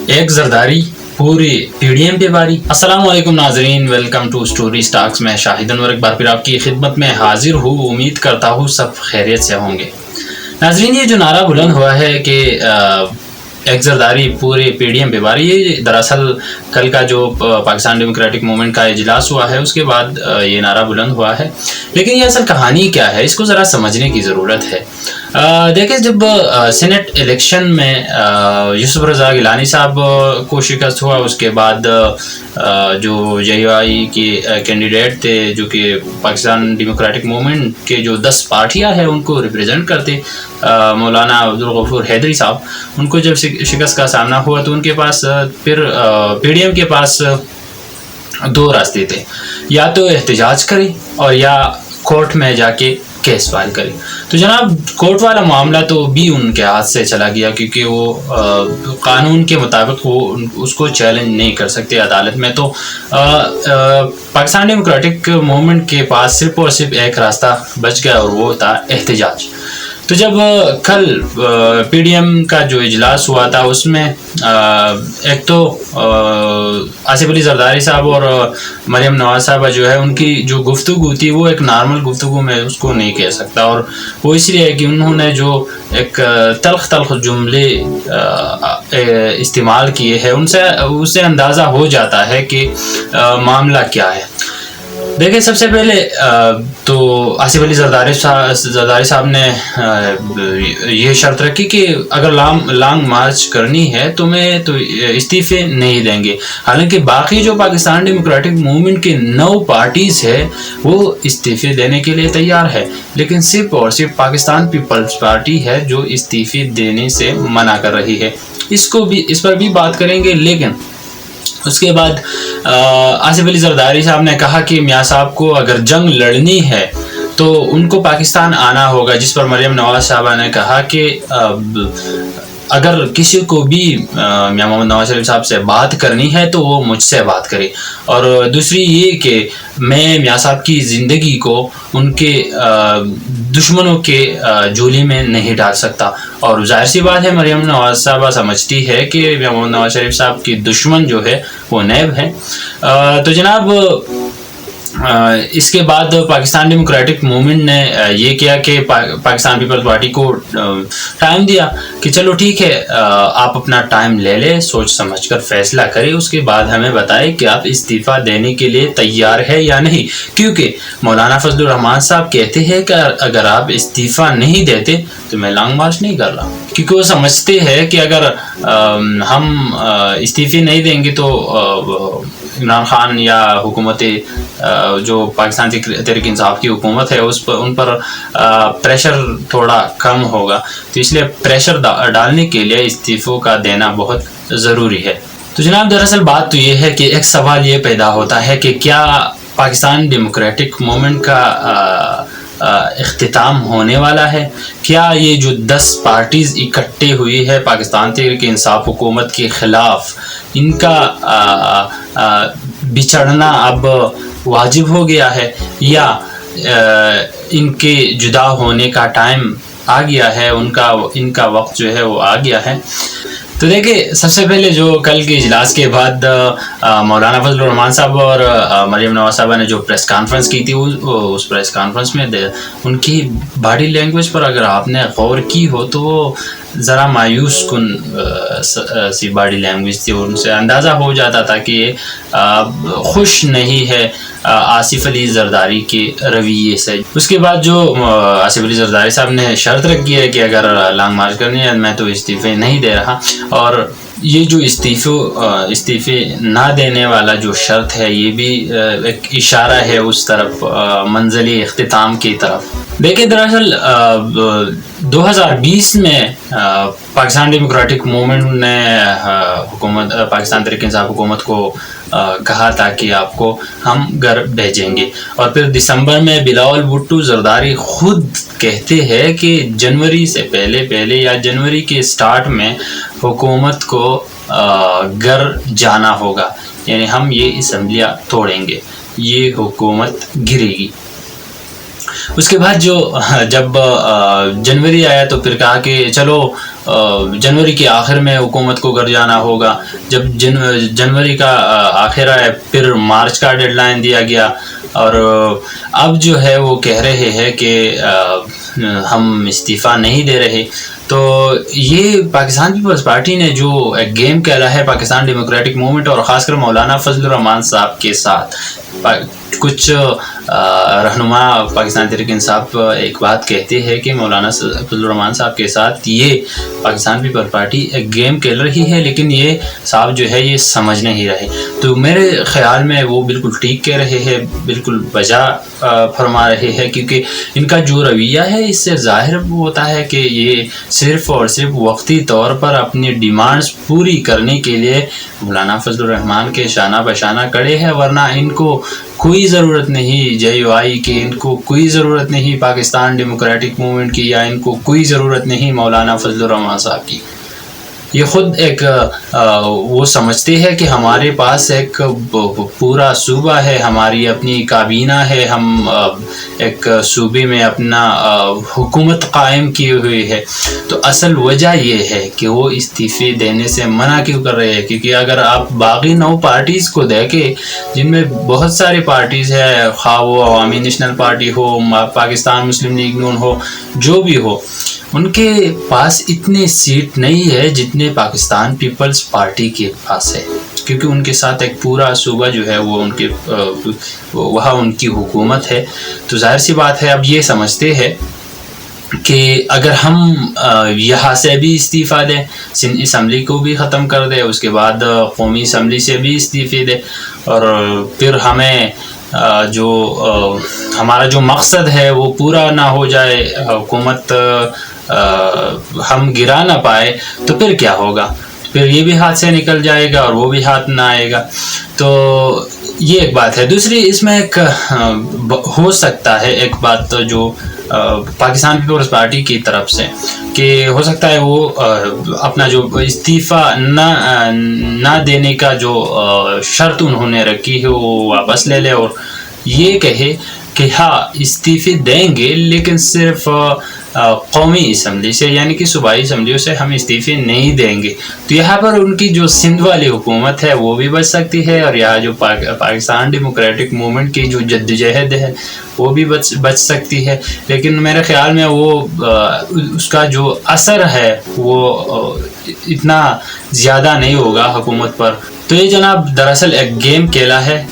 ایک زرداری پوری P D M پہ باری۔ السلام علیکم ناظرین، ویلکم ٹو سٹوری سٹاکس۔ میں شاہد انور ایک بار پھر آپ کی خدمت میں حاضر ہوں۔ امید کرتا ہوں سب خیریت سے ہوں گے۔ ناظرین، یہ جو نعرہ بلند ہوا ہے کہ ایک زرداری پورے پی ڈی ایم پہ باری، یہ دراصل کل کا جو پاکستان ڈیموکریٹک موومنٹ کا اجلاس ہوا ہے اس کے بعد یہ نعرہ بلند ہوا ہے۔ لیکن یہ اصل کہانی کیا ہے، اس کو ذرا سمجھنے کی ضرورت ہے۔ دیکھیں، جب سینٹ الیکشن میں یوسف رضا گیلانی صاحب کو شکست ہوا، اس کے بعد جو جے آئی کے کینڈیڈیٹ تھے جو کہ پاکستان ڈیموکریٹک موومنٹ کے جو 10 پارٹیاں ہیں ان کو ریپرزینٹ کرتے، مولانا عبدالغفور حیدری صاحب، ان کو جب شکست کا سامنا ہوا تو ان کے پاس پھر پی ڈی ایم کے پاس 2 راستے تھے، یا تو احتجاج کرے اور یا کورٹ میں جا کے کیس فائل کرے۔ تو جناب، کورٹ والا معاملہ تو بھی ان کے ہاتھ سے چلا گیا، کیونکہ وہ قانون کے مطابق وہ اس کو چیلنج نہیں کر سکتے عدالت میں۔ تو پاکستان ڈیموکریٹک موومنٹ کے پاس صرف اور صرف ایک راستہ بچ گیا، اور وہ تھا احتجاج۔ تو جب کل پی ڈی ایم کا جو اجلاس ہوا تھا اس میں ایک تو آصف علی زرداری صاحب اور مریم نواز صاحبہ جو ہے، ان کی جو گفتگو تھی وہ ایک نارمل گفتگو میں اس کو نہیں کہہ سکتا، اور وہ اس لیے کہ انہوں نے جو ایک تلخ جملے استعمال کیے ہیں، اس سے اندازہ ہو جاتا ہے کہ معاملہ کیا ہے۔ دیکھیں، سب سے پہلے تو آصف علی زرداری صاحب نے یہ شرط رکھی کہ اگر لانگ مارچ کرنی ہے تو میں تو استعفے نہیں دیں گے۔ حالانکہ باقی جو پاکستان ڈیموکریٹک موومنٹ کے 9 پارٹیز ہے وہ استعفے دینے کے لیے تیار ہے، لیکن صرف اور صرف پاکستان پیپلز پارٹی ہے جو استعفے دینے سے منع کر رہی ہے۔ اس پر بھی بات کریں گے، لیکن اس کے بعد آصف علی زرداری صاحب نے کہا کہ میاں صاحب کو اگر جنگ لڑنی ہے تو ان کو پاکستان آنا ہوگا، جس پر مریم نواز صاحبہ نے کہا کہ اگر کسی کو بھی میاں محمد نواز شریف صاحب سے بات کرنی ہے تو وہ مجھ سے بات کرے، اور دوسری یہ کہ میں میاں صاحب کی زندگی کو ان کے دشمنوں کے جولی میں نہیں ڈال سکتا۔ اور ظاہر سی بات ہے، مریم نواز صاحبہ سمجھتی ہے کہ میاں محمد نواز شریف صاحب کی دشمن جو ہے وہ نیب ہے۔ تو جناب، اس کے بعد پاکستان ڈیموکریٹک موومنٹ نے یہ کیا کہ پاکستان پیپلز پارٹی کو ٹائم دیا کہ چلو ٹھیک ہے، آپ اپنا ٹائم لے لیں، سوچ سمجھ کر فیصلہ کریں، اس کے بعد ہمیں بتائیں کہ آپ استعفیٰ دینے کے لیے تیار ہے یا نہیں۔ کیونکہ مولانا فضل الرحمان صاحب کہتے ہیں کہ اگر آپ استعفیٰ نہیں دیتے تو میں لانگ مارچ نہیں کر رہا، کیونکہ وہ سمجھتے ہیں کہ اگر ہم استعفے نہیں دیں گے تو عمران خان یا حکومت جو پاکستان تحریک انصاف کی حکومت ہے ان پر پریشر تھوڑا کم ہوگا، تو اس لیے پریشر ڈالنے کے لیے استعفوں کا دینا بہت ضروری ہے۔ تو جناب، دراصل بات تو یہ ہے کہ ایک سوال یہ پیدا ہوتا ہے کہ کیا پاکستان ڈیموکریٹک موومنٹ کا اختتام ہونے والا ہے؟ کیا یہ جو 10 پارٹیز اکٹھے ہوئی ہے پاکستان تحریک انصاف حکومت کے خلاف، ان کا بچھڑنا اب واجب ہو گیا ہے، یا ان کے جدا ہونے کا ٹائم آ گیا ہے، ان کا وقت جو ہے وہ آ گیا ہے؟ تو دیکھیں، سب سے پہلے جو کل کے اجلاس کے بعد مولانا فضل الرحمان صاحب اور مریم نواز صاحبہ نے جو پریس کانفرنس کی تھی، اس پریس کانفرنس میں ان کی باڈی لینگویج پر اگر آپ نے غور کی ہو تو وہ ذرا مایوس کن سی باڈی لینگویج تھی، ان سے اندازہ ہو جاتا تھا کہ یہ خوش نہیں ہے آصف علی زرداری کے رویے سے۔ اس کے بعد جو آصف علی زرداری صاحب نے شرط رکھی ہے کہ اگر لانگ مارچ کرنی ہے میں تو استعفے نہیں دے رہا، اور یہ جو استعفے نہ دینے والا جو شرط ہے یہ بھی ایک اشارہ ہے اس طرف، منزلی اختتام کی طرف۔ دیکھیں، دراصل 2020 میں پاکستان ڈیموکریٹک موومنٹ نے پاکستان تحریک انصاف حکومت کو کہا تھا کہ آپ کو ہم گھر بھیجیں گے، اور پھر دسمبر میں بلاول بھٹو زرداری خود کہتے ہیں کہ جنوری سے پہلے یا جنوری کے سٹارٹ میں حکومت کو گھر جانا ہوگا، یعنی ہم یہ اسمبلیاں توڑیں گے، یہ حکومت گرے گی۔ اس کے بعد جب جنوری آیا تو پھر کہا کہ چلو جنوری کے آخر میں حکومت کو گھر جانا ہوگا. جب جنوری کا آخر آیا پھر مارچ کا ڈیڈ لائن دیا گیا، اور اب جو ہے وہ کہہ رہے ہیں کہ ہم استعفیٰ نہیں دے رہے. تو یہ پاکستان پیپلز پارٹی نے جو ایک گیم کھیلا ہے پاکستان ڈیموکریٹک موومنٹ اور خاص کر مولانا فضل الرحمان صاحب کے ساتھ، کچھ رہنما پاکستان تحریک انصاف ایک بات کہتے ہیں کہ مولانا فضل الرحمان صاحب کے ساتھ یہ پاکستان پیپل پارٹی ایک گیم کھیل رہی ہے، لیکن یہ صاحب جو ہے یہ سمجھ نہیں رہے. تو میرے خیال میں وہ بالکل ٹھیک کہہ رہے ہیں، بالکل بجا فرما رہے ہیں، کیونکہ ان کا جو رویہ ہے اس سے ظاہر ہوتا ہے کہ یہ صرف اور صرف وقتی طور پر اپنی ڈیمانڈز پوری کرنے کے لیے مولانا فضل الرحمان کے شانہ بشانہ کڑے ہیں، ورنہ ان کو کوئی ضرورت نہیں جے یو آئی کی، ان کو کوئی ضرورت نہیں پاکستان ڈیموکریٹک موومنٹ کی، یا ان کو کوئی ضرورت نہیں مولانا فضل الرحمان صاحب کی. یہ خود ایک وہ سمجھتے ہیں کہ ہمارے پاس ایک پورا صوبہ ہے، ہماری اپنی کابینہ ہے، ہم ایک صوبے میں اپنا حکومت قائم کی ہوئی ہے. تو اصل وجہ یہ ہے کہ وہ استعفے دینے سے منع کیوں کر رہے ہیں، کیونکہ اگر آپ باقی 9 پارٹیز کو دیکھیں جن میں بہت سارے پارٹیز ہیں، خواہ وہ عوامی نیشنل پارٹی ہو، پاکستان مسلم لیگ نون ہو، جو بھی ہو، ان کے پاس اتنے سیٹ نہیں ہے جتنے پاکستان پیپلز پارٹی کے پاس ہے، کیونکہ ان کے ساتھ ایک پورا صوبہ جو ہے وہ ان کے وہاں ان کی حکومت ہے. تو ظاہر سی بات ہے اب یہ سمجھتے ہیں کہ اگر ہم یہاں سے بھی استعفیٰ دیں، سندھ اسمبلی کو بھی ختم کر دیں، اس کے بعد قومی اسمبلی سے بھی استعفے دیں، اور پھر ہمیں ہمارا جو مقصد ہے وہ پورا نہ ہو جائے، حکومت ہم گرا نہ پائے، تو پھر کیا ہوگا؟ پھر یہ بھی ہاتھ سے نکل جائے گا اور وہ بھی ہاتھ نہ آئے گا. تو یہ ایک بات ہے. دوسری اس میں ایک ہو سکتا ہے ایک بات جو پاکستان پیپلز پارٹی کی طرف سے، کہ ہو سکتا ہے وہ اپنا جو استعفیٰ نہ دینے کا جو شرط انہوں نے رکھی ہے وہ واپس لے لے، اور یہ کہے کہ ہاں استعفے دیں گے لیکن صرف قومی اسمبلی سے، یعنی کہ صوبائی اسمبلیوں سے ہم استعفے نہیں دیں گے. تو یہاں پر ان کی جو سندھ والی حکومت ہے وہ بھی بچ سکتی ہے، اور یہاں جو پاکستان ڈیموکریٹک موومنٹ کی جو جدوجہد ہے وہ بھی بچ سکتی ہے. لیکن میرے خیال میں وہ اس کا جو اثر ہے وہ اتنا زیادہ نہیں ہوگا حکومت پر. تو یہ جناب دراصل ایک گیم کھیلا ہے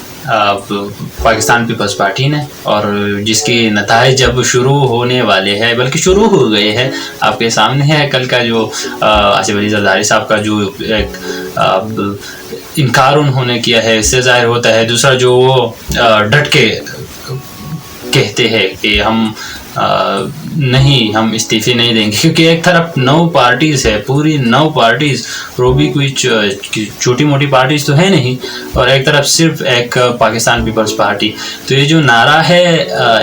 پاکستان پیپلز پارٹی نے، اور جس کے نتائج جب شروع ہونے والے ہیں، بلکہ شروع ہو گئے ہیں، آپ کے سامنے ہے. کل کا جو آصف علی زرداری صاحب کا جو ایک انکار انہوں نے کیا ہے، اس سے ظاہر ہوتا ہے. دوسرا جو وہ ڈٹ کے کہتے ہیں کہ ہم استعفے نہیں دیں گے، کیونکہ ایک طرف 9 پارٹیز ہے، پوری 9 پارٹیز، وہ بھی کوئی چھوٹی موٹی پارٹیز تو ہے نہیں، اور ایک طرف صرف ایک پاکستان پیپلز پارٹی. تو یہ جو نعرہ ہے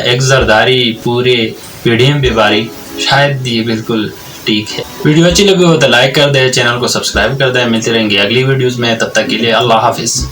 ایک زرداری پورے PDM پہ باری، شاید یہ بالکل ٹھیک ہے. ویڈیو اچھی لگی ہو تو لائک کر دے، چینل کو سبسکرائب کر دے. ملتے رہیں گے اگلی ویڈیوز میں، تب تک کے لیے اللہ حافظ.